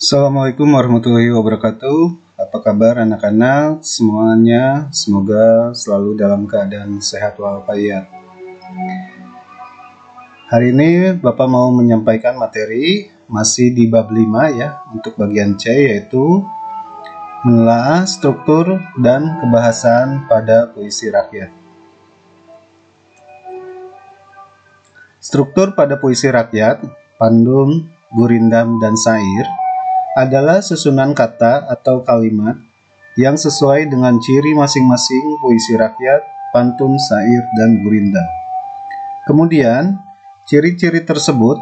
Assalamualaikum warahmatullahi wabarakatuh. Apa kabar anak-anak semuanya? Semoga selalu dalam keadaan sehat walafiat. Hari ini Bapak mau menyampaikan materi masih di bab 5 ya, untuk bagian C, yaitu menelaah struktur dan kebahasaan pada puisi rakyat. Struktur pada puisi rakyat, pantun, gurindam, dan syair adalah susunan kata atau kalimat yang sesuai dengan ciri masing-masing puisi rakyat, pantun, syair, dan gurindam. Kemudian, ciri-ciri tersebut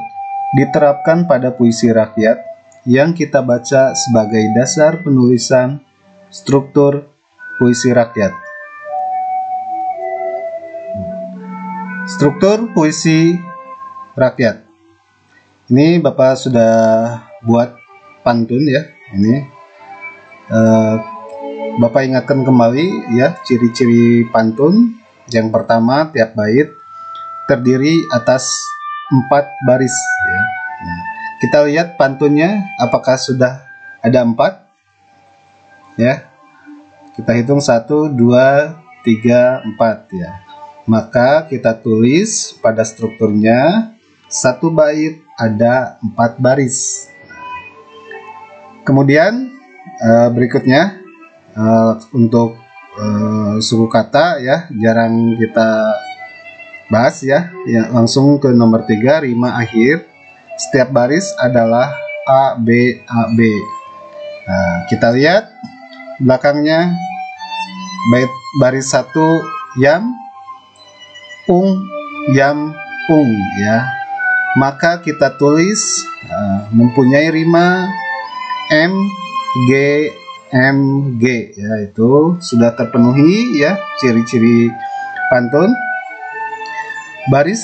diterapkan pada puisi rakyat yang kita baca sebagai dasar penulisan struktur puisi rakyat. Struktur puisi rakyat. Ini Bapak sudah buat pantun ya. Ini Bapak ingatkan kembali ya ciri-ciri pantun. Yang pertama, tiap bait terdiri atas 4 baris ya. Nah, kita lihat pantunnya apakah sudah ada 4 ya. Kita hitung 1, 2, 3, 4 ya. Maka kita tulis pada strukturnya satu bait ada 4 baris. Kemudian berikutnya untuk suku kata ya, jarang kita bahas ya. Langsung ke nomor 3, rima akhir. Setiap baris adalah A, B, A, B. Nah, kita lihat belakangnya bait baris 1 yam, ung, yam, ung ya. Maka kita tulis mempunyai rima M, G, M, G ya, itu sudah terpenuhi ya ciri-ciri pantun. Baris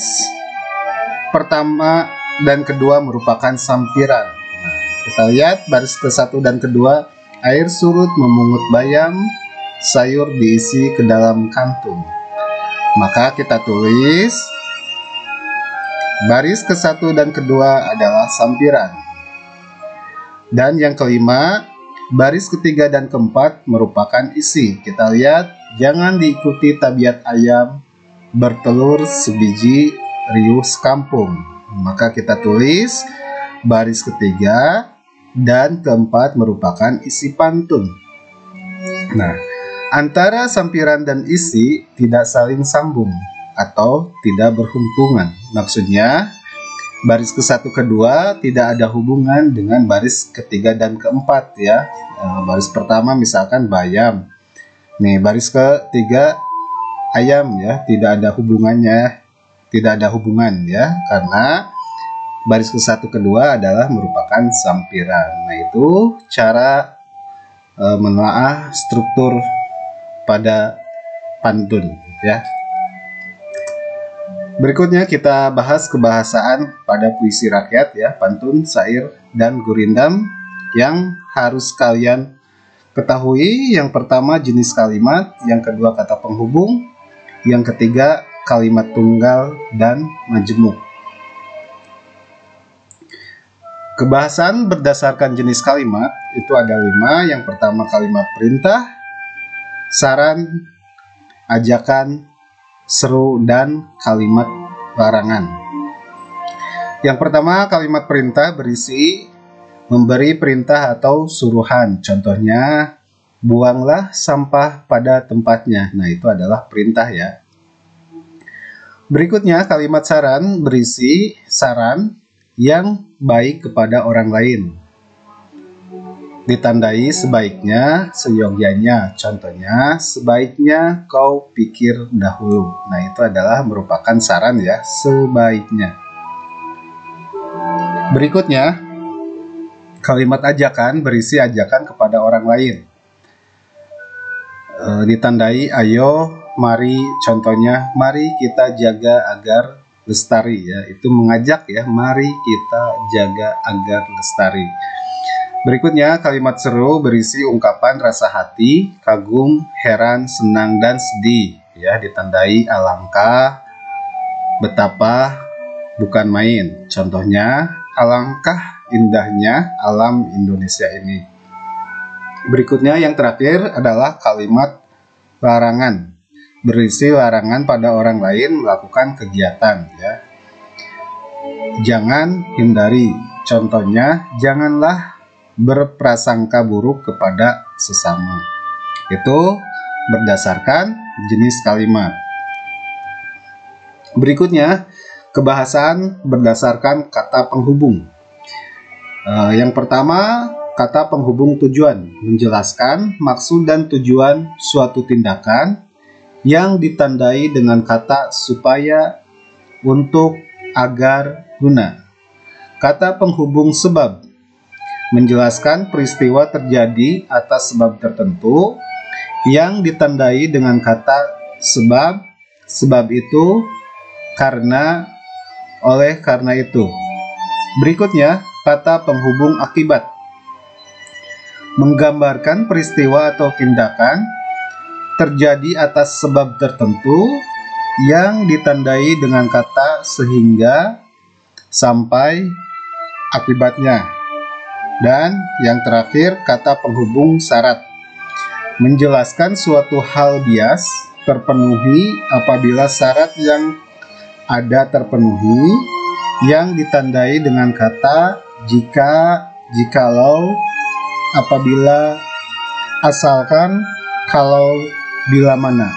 pertama dan kedua merupakan sampiran. Nah, kita lihat baris ke-1 dan kedua, air surut memungut bayam, sayur diisi ke dalam kantung. Maka kita tulis baris ke-1 dan kedua adalah sampiran. Dan yang kelima, baris ketiga dan keempat merupakan isi. Kita lihat, jangan diikuti tabiat ayam, bertelur sebiji, riuh sekampung. Maka kita tulis baris ketiga dan keempat merupakan isi pantun. Nah, antara sampiran dan isi tidak saling sambung atau tidak berhubungan. Maksudnya, baris ke-1 kedua tidak ada hubungan dengan baris ketiga dan keempat ya. Baris pertama misalkan bayam. Nih, baris ketiga ayam ya, tidak ada hubungannya, tidak ada hubungan ya, karena baris ke-1 kedua adalah merupakan sampiran. Nah, itu cara menelaah struktur pada pantun ya. Berikutnya kita bahas kebahasaan pada puisi rakyat ya, pantun, syair, dan gurindam yang harus kalian ketahui. Yang pertama jenis kalimat, yang kedua kata penghubung, yang ketiga kalimat tunggal dan majemuk. Kebahasan berdasarkan jenis kalimat itu ada 5. Yang pertama kalimat perintah, saran, ajakan, seru, dan kalimat larangan. Yang pertama kalimat perintah berisi memberi perintah atau suruhan. Contohnya, buanglah sampah pada tempatnya. Nah, itu adalah perintah ya. Berikutnya kalimat saran berisi saran yang baik kepada orang lain, ditandai sebaiknya, seyogyanya. Contohnya, sebaiknya kau pikir dahulu. Nah, itu adalah merupakan saran ya, sebaiknya. Berikutnya, kalimat ajakan berisi ajakan kepada orang lain. Ditandai ayo, mari. Contohnya, mari kita jaga agar lestari ya. Itu mengajak ya, mari kita jaga agar lestari. Berikutnya kalimat seru berisi ungkapan rasa hati, kagum, heran, senang, dan sedih ya, ditandai alangkah, betapa, bukan main. Contohnya, alangkah indahnya alam Indonesia ini. Berikutnya yang terakhir adalah kalimat larangan, berisi larangan pada orang lain melakukan kegiatan, ya. Jangan hindari. Contohnya, janganlah berprasangka buruk kepada sesama. Itu berdasarkan jenis kalimat. Berikutnya, kebahasan berdasarkan kata penghubung. Yang pertama, kata penghubung tujuan, menjelaskan maksud dan tujuan suatu tindakan yang ditandai dengan kata supaya, untuk, agar, guna. Kata penghubung sebab, menjelaskan peristiwa terjadi atas sebab tertentu yang ditandai dengan kata sebab, sebab itu, karena, oleh karena itu. Berikutnya, kata penghubung akibat, menggambarkan peristiwa atau tindakan terjadi atas sebab tertentu yang ditandai dengan kata sehingga, sampai, akibatnya. Dan yang terakhir, kata penghubung syarat, menjelaskan suatu hal bias terpenuhi apabila syarat yang ada terpenuhi, yang ditandai dengan kata jika, jikalau, apabila, asalkan, kalau, bila mana.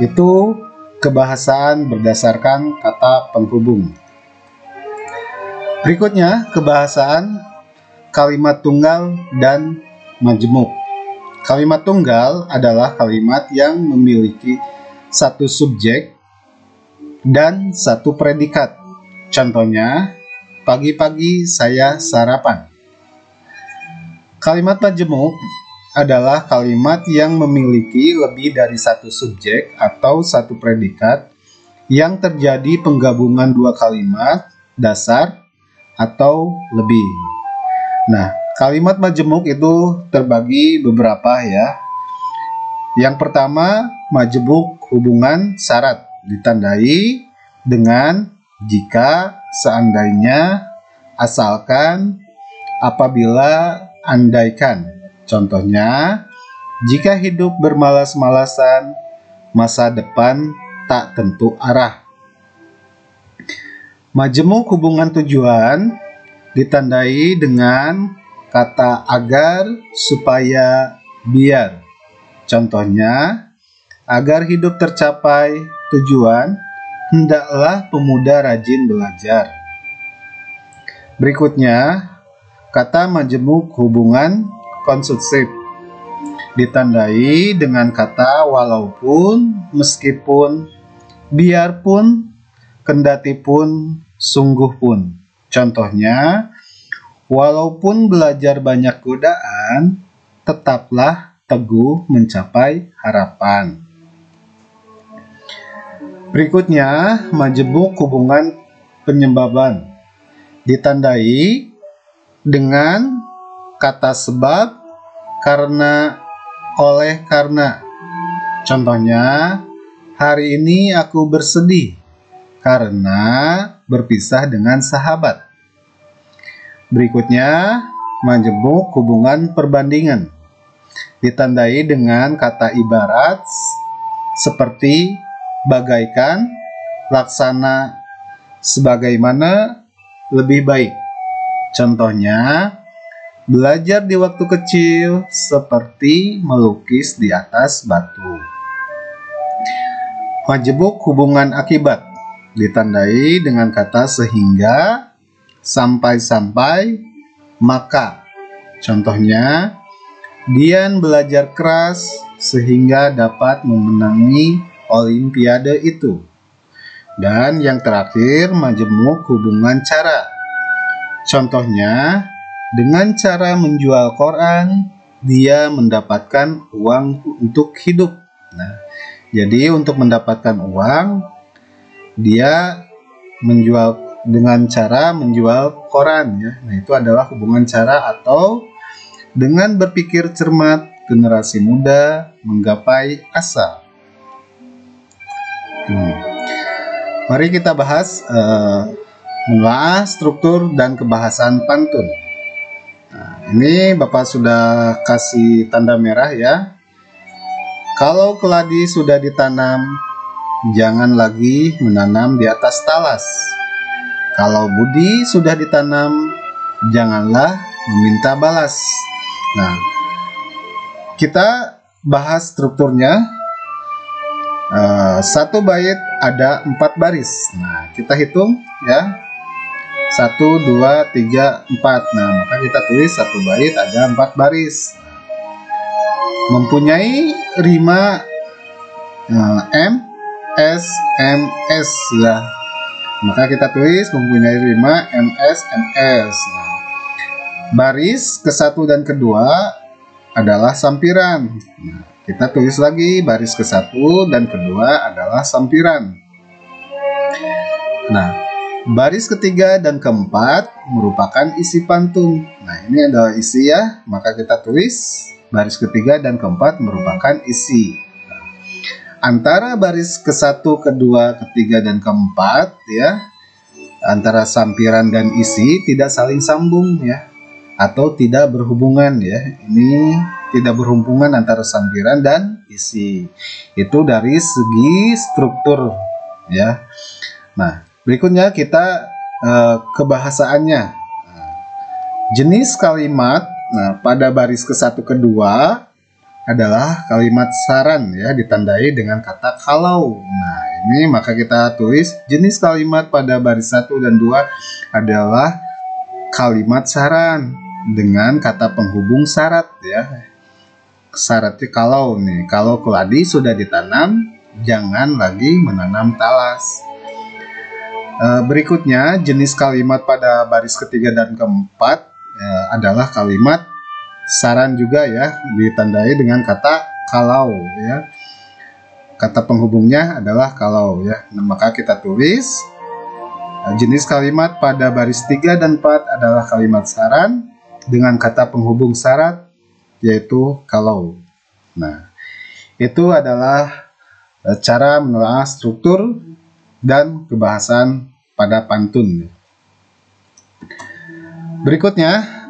Itu kebahasaan berdasarkan kata penghubung. Berikutnya, kebahasaan kalimat tunggal dan majemuk. Kalimat tunggal adalah kalimat yang memiliki satu subjek dan satu predikat. Contohnya, pagi-pagi saya sarapan. Kalimat majemuk adalah kalimat yang memiliki lebih dari satu subjek atau satu predikat yang terjadi penggabungan dua kalimat dasar atau lebih. Nah, kalimat majemuk itu terbagi beberapa, ya. Yang pertama, majemuk hubungan syarat, ditandai dengan jika, seandainya, asalkan, apabila, andaikan. Contohnya, jika hidup bermalas-malasan, masa depan tak tentu arah. Majemuk hubungan tujuan ditandai dengan kata agar, supaya, biar. Contohnya, agar hidup tercapai tujuan, hendaklah pemuda rajin belajar. Berikutnya, kata majemuk hubungan konstruksif ditandai dengan kata walaupun, meskipun, biarpun, kendatipun, sungguh pun. Contohnya, walaupun belajar banyak godaan, tetaplah teguh mencapai harapan. Berikutnya, majemuk hubungan penyebaban ditandai dengan kata sebab, karena, oleh karena. Contohnya, hari ini aku bersedih karena berpisah dengan sahabat. Berikutnya, majemuk hubungan perbandingan ditandai dengan kata ibarat seperti bagaikan, laksana, sebagaimana, lebih baik. Contohnya, belajar di waktu kecil seperti melukis di atas batu. Majemuk hubungan akibat ditandai dengan kata sehingga, sampai-sampai, maka. Contohnya, Dian belajar keras sehingga dapat memenangi olimpiade itu. Dan yang terakhir, majemuk hubungan cara. Contohnya, dengan cara menjual koran, dia mendapatkan uang untuk hidup. Nah, jadi untuk mendapatkan uang, dia menjual dengan cara menjual koran, ya. Nah, itu adalah hubungan cara atau dengan berpikir cermat, generasi muda menggapai asa. Mari kita bahas menelaah struktur dan kebahasan pantun. Nah, ini Bapak sudah kasih tanda merah ya. Kalau keladi sudah ditanam, jangan lagi menanam di atas talas. Kalau budi sudah ditanam, janganlah meminta balas. Nah, kita bahas strukturnya. Satu bait ada 4 baris. Nah, kita hitung ya. 1, 2, 3, 4. Nah, maka kita tulis satu bait ada 4 baris. Mempunyai rima M, S, M, S ya. Maka kita tulis mempunyai rima M, S, M, S. Nah, baris ke-1 dan kedua adalah sampiran. Nah, kita tulis lagi baris ke-1 dan kedua adalah sampiran. Nah, baris ketiga dan keempat merupakan isi pantun. Nah, ini adalah isi ya, maka kita tulis baris ketiga dan keempat merupakan isi. Nah, antara baris ke-1, kedua, ketiga, dan keempat ya, antara sampiran dan isi tidak saling sambung ya, atau tidak berhubungan ya. Ini tidak berhubungan antara sampiran dan isi. Itu dari segi struktur ya. Nah, berikutnya kita kebahasaannya. Jenis kalimat, nah, pada baris ke-1 kedua adalah kalimat saran ya, ditandai dengan kata kalau. Nah, ini maka kita tulis jenis kalimat pada baris 1 dan 2 adalah kalimat saran dengan kata penghubung syarat ya. Syaratnya kalau nih, kalau keladi sudah ditanam, jangan lagi menanam talas. Berikutnya jenis kalimat pada baris ketiga dan keempat adalah kalimat saran juga ya, ditandai dengan kata kalau ya. Kata penghubungnya adalah kalau ya. Nah, maka kita tulis jenis kalimat pada baris 3 dan 4 adalah kalimat saran dengan kata penghubung syarat, yaitu kalau. Nah, itu adalah cara menelaah struktur dan kebahasan pada pantun. Berikutnya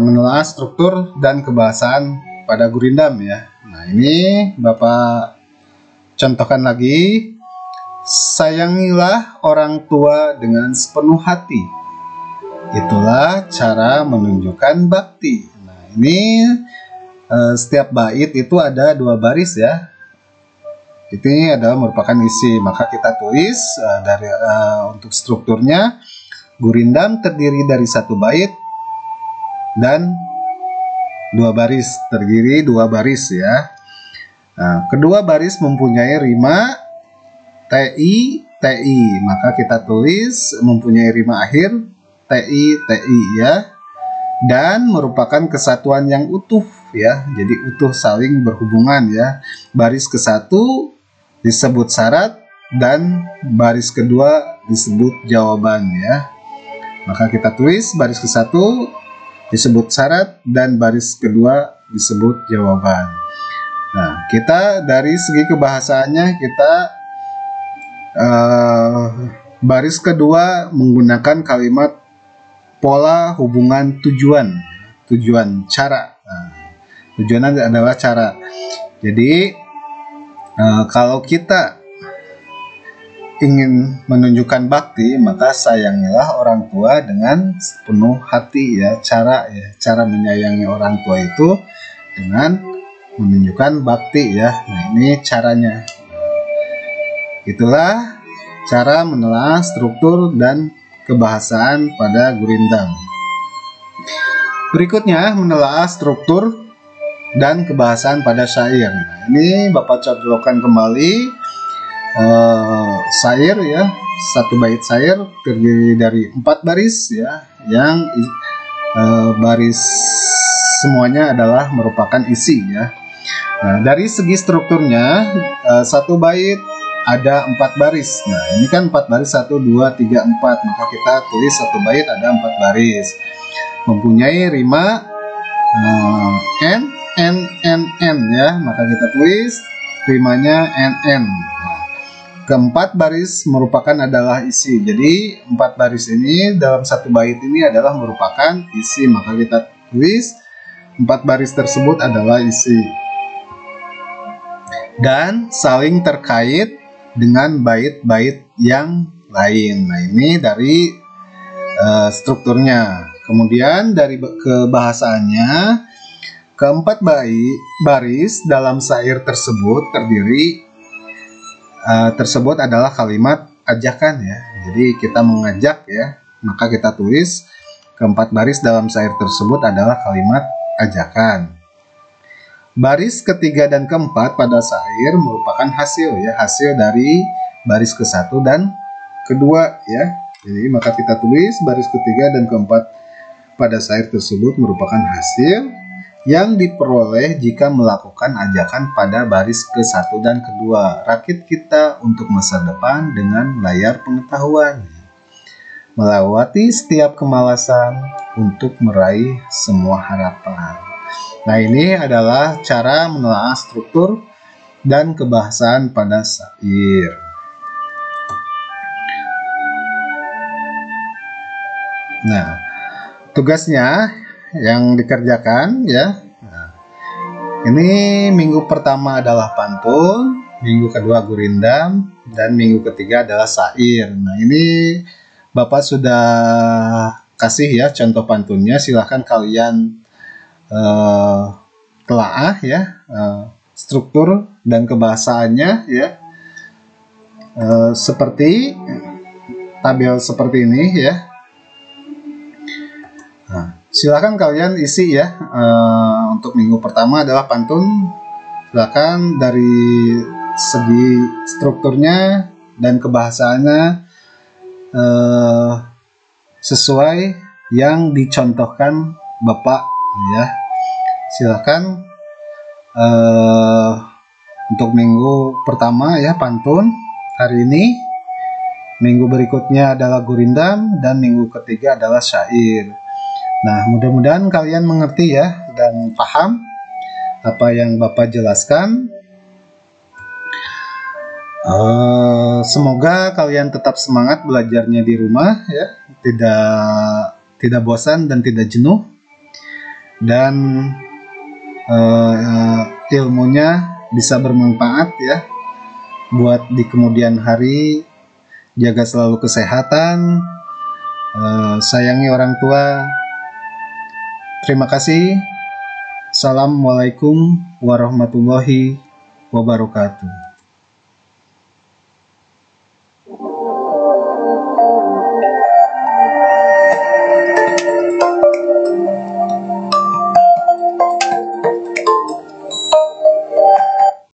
menelaah struktur dan kebahasan pada gurindam ya. Nah, ini Bapak contohkan lagi. Sayangilah orang tua dengan sepenuh hati. Itulah cara menunjukkan bakti. Nah, ini setiap bait itu ada 2 baris ya. Ini adalah merupakan isi. Maka kita tulis untuk strukturnya, gurindam terdiri dari 1 bait dan 2 baris, terdiri 2 baris ya. Nah, kedua baris mempunyai rima TI, TI. Maka kita tulis mempunyai rima akhir TI, TI ya. Dan merupakan kesatuan yang utuh ya. Jadi utuh, saling berhubungan ya. Baris ke-1 disebut syarat dan baris kedua disebut jawaban ya. Maka kita tulis baris ke-1 disebut syarat dan baris kedua disebut jawaban. Nah, kita dari segi kebahasaannya kita baris kedua menggunakan kalimat pola hubungan tujuan, cara. Nah, tujuan adalah cara. Jadi kalau kita ingin menunjukkan bakti, maka sayangilah orang tua dengan sepenuh hati ya. Cara menyayangi orang tua itu dengan menunjukkan bakti ya. Nah, ini caranya. Itulah cara menelaah struktur dan kebahasaan pada gurindam. Berikutnya menelaah struktur dan kebahasaan pada syair. Nah, ini Bapak contohkan kembali syair ya. 1 bait syair terdiri dari 4 baris ya, yang baris semuanya adalah merupakan isi ya. Nah, dari segi strukturnya 1 bait ada 4 baris. Nah, ini kan 4 baris, 1, 2, 3, 4. Maka kita tulis 1 bait ada 4 baris. Mempunyai rima N ya. Maka kita tulis rimanya NN. Nah, Keempat baris merupakan adalah isi. Jadi 4 baris ini dalam satu bait ini adalah merupakan isi. Maka kita tulis 4 baris tersebut adalah isi. Dan saling terkait dengan bait-bait yang lain. Nah, ini dari strukturnya. Kemudian dari kebahasaannya, keempat baris dalam syair tersebut tersebut adalah kalimat ajakan ya. Jadi kita mengajak ya, maka kita tulis keempat baris dalam syair tersebut adalah kalimat ajakan. Baris ketiga dan keempat pada syair merupakan hasil ya, hasil dari baris ke-1 dan kedua ya. Jadi maka kita tulis baris ketiga dan keempat pada syair tersebut merupakan hasil yang diperoleh jika melakukan ajakan pada baris ke-1 dan kedua. Rakit kita untuk masa depan dengan layar pengetahuan. Melewati setiap kemalasan untuk meraih semua harapan. Nah, ini adalah cara menelaah struktur dan kebahasaan pada syair. Nah, tugasnya yang dikerjakan ya. Nah, ini minggu pertama adalah pantun, minggu kedua gurindam, dan minggu ketiga adalah syair. Nah, ini Bapak sudah kasih ya contoh pantunnya. Silahkan kalian telaah ya struktur dan kebahasaannya ya, seperti tabel seperti ini ya. Nah, silakan kalian isi ya. Untuk minggu pertama adalah pantun. Silakan dari segi strukturnya dan kebahasaannya sesuai yang dicontohkan Bapak ya. Silakan untuk minggu pertama ya pantun hari ini. Minggu berikutnya adalah gurindam dan minggu ketiga adalah syair. Nah, mudah-mudahan kalian mengerti ya dan paham apa yang Bapak jelaskan. Semoga kalian tetap semangat belajarnya di rumah ya, tidak bosan dan tidak jenuh, dan ilmunya bisa bermanfaat ya buat di kemudian hari. Jaga selalu kesehatan, sayangi orang tua. Terima kasih. Assalamualaikum warahmatullahi wabarakatuh.